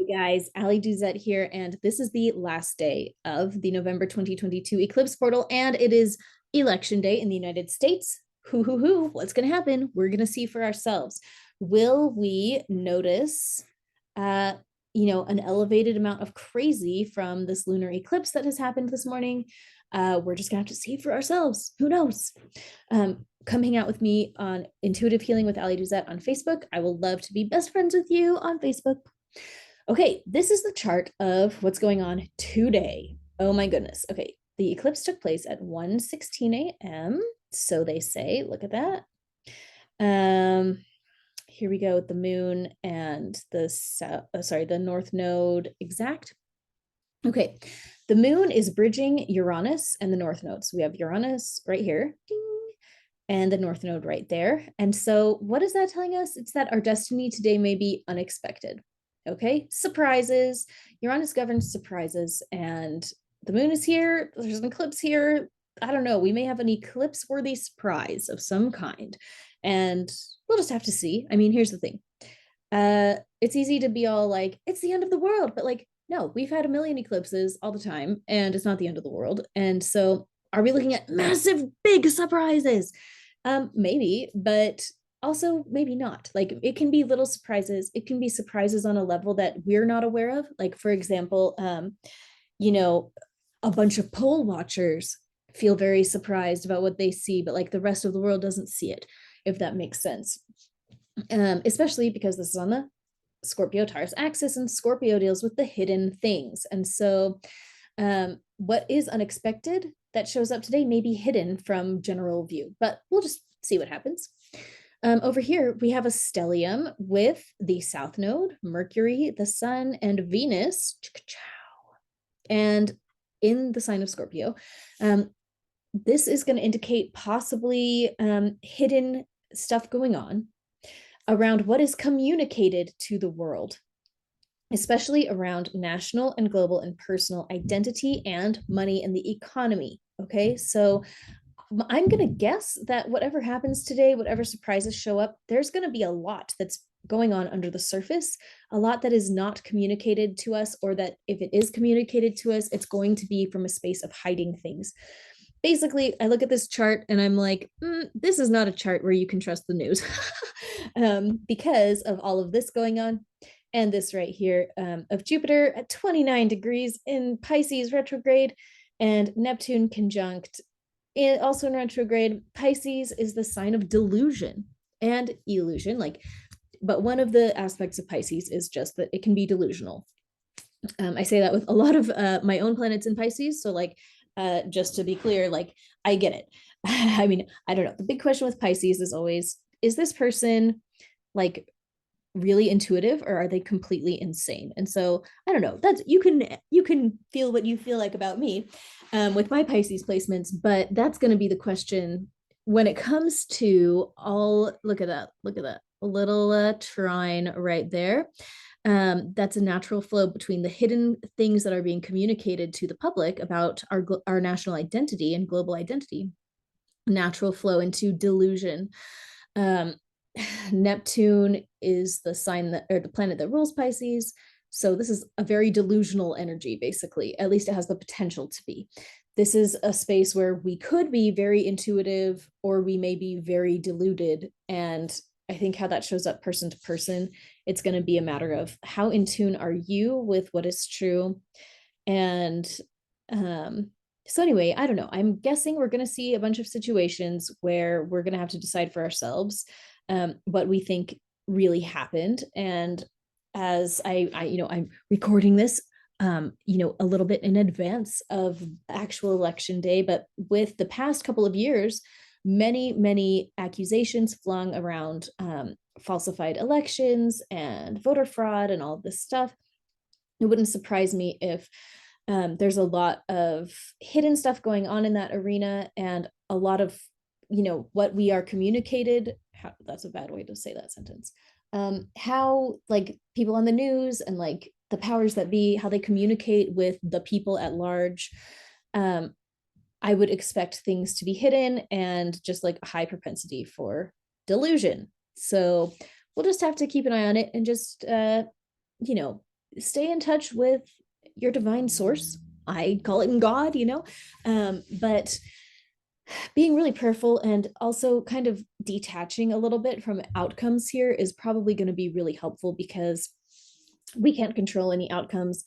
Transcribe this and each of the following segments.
Hey guys, Ali Duzette here, and this is the last day of the November 2022 Eclipse portal, and it is election day in the United States. What's going to happen? We're going to see for ourselves. Will we notice, uh, an elevated amount of crazy from this lunar eclipse that has happened this morning? We're just going to have to see for ourselves. Who knows? Come hang out with me on Intuitive Healing with Ali Duzette on Facebook. I will love to be best friends with you on Facebook. Okay, this is the chart of what's going on today. Oh my goodness. Okay, the eclipse took place at 1:16 a.m. So they say, look at that. Here we go with the moon and the north node exact. Okay, the moon is bridging Uranus and the north node. So we have Uranus right here, ding, and the north node right there. And so what is that telling us? It's that our destiny today may be unexpected. Okay, surprises. Uranus governs surprises, and the moon is here. There's an eclipse here. I don't know. We may have an eclipse worthy surprise of some kind, and we'll just have to see. I mean, here's the thing. It's easy to be all like, it's the end of the world, but like, no, we've had a million eclipses all the time, and it's not the end of the world. And so, are we looking at massive, big surprises? Maybe, but also maybe not. Like it can be little surprises. It can be surprises on a level that we're not aware of. Like for example, you know, a bunch of poll watchers feel very surprised about what they see, but like the rest of the world doesn't see it, if that makes sense. Especially because this is on the Scorpio Taurus axis, and Scorpio deals with the hidden things. And so, what is unexpected that shows up today may be hidden from general view, but we'll just see what happens. Over here, we have a stellium with the South Node, Mercury, the Sun, and Venus. And in the sign of Scorpio, this is going to indicate possibly hidden stuff going on around what is communicated to the world, especially around national and global and personal identity and money and the economy. Okay, so I'm going to guess that whatever happens today, whatever surprises show up, there's going to be a lot that's going on under the surface, a lot that is not communicated to us, or that if it is communicated to us, it's going to be from a space of hiding things. Basically, I look at this chart and I'm like, this is not a chart where you can trust the news because of all of this going on. And this right here of Jupiter at 29 degrees in Pisces retrograde and Neptune conjunct also in retrograde. Pisces is the sign of delusion and illusion, like, but one of the aspects of Pisces is just that it can be delusional. I say that with a lot of my own planets in Pisces. So like, just to be clear, like I get it. I mean, I don't know. The big question with Pisces is always, is this person like really intuitive, or are they completely insane? And so I don't know, that's you can feel what you feel like about me with my Pisces placements, but that's going to be the question when it comes to all. Look at that a little trine right there. That's a natural flow between the hidden things that are being communicated to the public about our national identity and global identity, natural flow into delusion. um, Neptune is the sign that, or the planet that rules Pisces. So this is a very delusional energy, basically. At least it has the potential to be. This is a space where we could be very intuitive, or we may be very deluded. And I think how that shows up person to person, it's going to be a matter of how in tune are you with what is true. And so anyway, I don't know. I'm guessing we're going to see a bunch of situations where we're going to have to decide for ourselves what we think really happened. And as I'm recording this, a little bit in advance of actual election day, but with the past couple of years, many accusations flung around falsified elections and voter fraud and all this stuff. It wouldn't surprise me if there's a lot of hidden stuff going on in that arena, and a lot of what we are communicated. That's a bad way to say that sentence. How like people on the news and like the powers that be, how they communicate with the people at large. I would expect things to be hidden and just like a high propensity for delusion. So we'll just have to keep an eye on it and just stay in touch with your divine source. I call it God, but being really prayerful and also kind of detaching a little bit from outcomes here is probably going to be really helpful because we can't control any outcomes.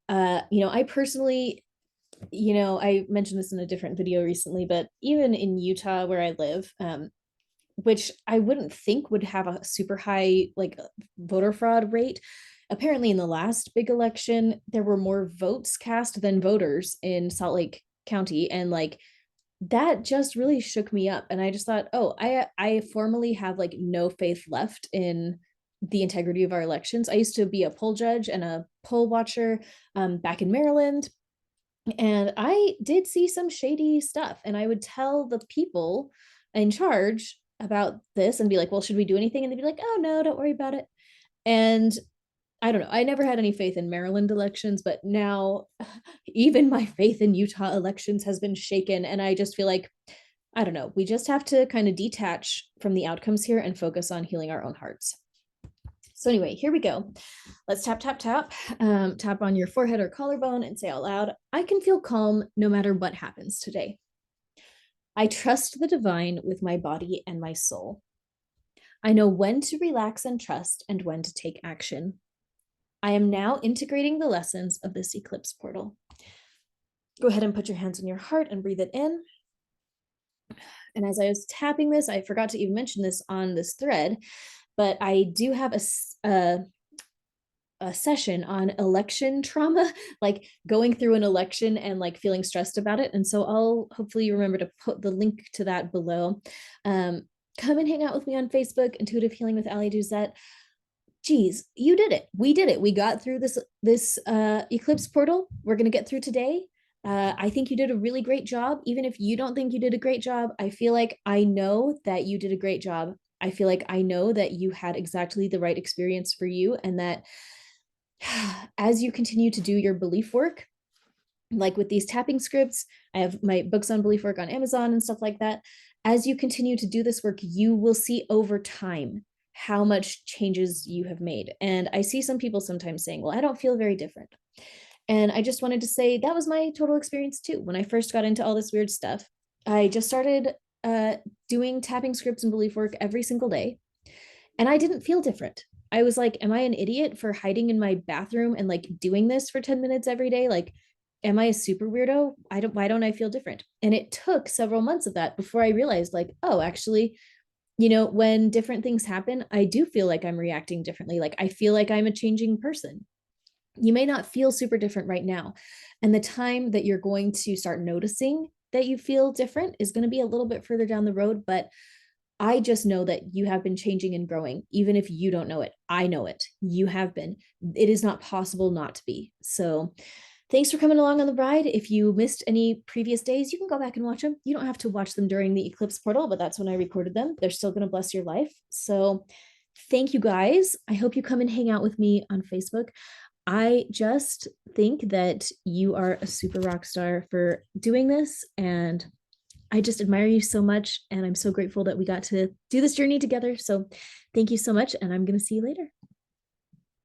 I personally, I mentioned this in a different video recently, but even in Utah where I live, which I wouldn't think would have a super high like voter fraud rate. Apparently, in the last big election, there were more votes cast than voters in Salt Lake County, and like that just really shook me up. And I just thought, oh, I formally have like no faith left in the integrity of our elections. I used to be a poll judge and a poll watcher back in Maryland, and I did see some shady stuff. And I would tell the people in charge about this and be like, well, should we do anything? And they'd be like, oh, no, don't worry about it. And I don't know. I never had any faith in Maryland elections, but now even my faith in Utah elections has been shaken. And I just feel like, I don't know, we just have to kind of detach from the outcomes here and focus on healing our own hearts. So, anyway, here we go. Let's tap, tap, tap. Tap on your forehead or collarbone and say out loud, I can feel calm no matter what happens today. I trust the divine with my body and my soul. I know when to relax and trust and when to take action. I am now integrating the lessons of this eclipse portal. Go ahead and put your hands on your heart and breathe it in. And as I was tapping this, I forgot to even mention this on this thread, but I do have a session on election trauma, like going through an election and like feeling stressed about it. And so I'll hopefully remember to put the link to that below. Come and hang out with me on Facebook, Intuitive Healing with Ali Duzette. Geez, you did it. We did it. We got through this eclipse portal. We're going to get through today. I think you did a really great job. Even if you don't think you did a great job, I feel like I know that you did a great job. I feel like I know that you had exactly the right experience for you, and that as you continue to do your belief work, like with these tapping scripts, I have my books on belief work on Amazon and stuff like that. As you continue to do this work, you will see over time how much changes you have made. And I see some people sometimes saying, well, I don't feel very different. And I just wanted to say that was my total experience too. When I first got into all this weird stuff, I just started doing tapping scripts and belief work every single day. And I didn't feel different. I was like, am I an idiot for hiding in my bathroom and like doing this for 10 minutes every day? Like, am I a super weirdo? Why don't I feel different? And it took several months of that before I realized, like, oh, actually, when different things happen, I do feel like I'm reacting differently. Like, I feel like I'm a changing person. You may not feel super different right now. And the time that you're going to start noticing that you feel different is going to be a little bit further down the road. But I just know that you have been changing and growing. Even if you don't know it, I know it. You have been. It is not possible not to be. So thanks for coming along on the ride. If you missed any previous days, you can go back and watch them. You don't have to watch them during the eclipse portal, but that's when I recorded them. They're still going to bless your life. So thank you guys. I hope you come and hang out with me on Facebook. I just think that you are a super rock star for doing this, and I just admire you so much. And I'm so grateful that we got to do this journey together. So thank you so much. And I'm going to see you later.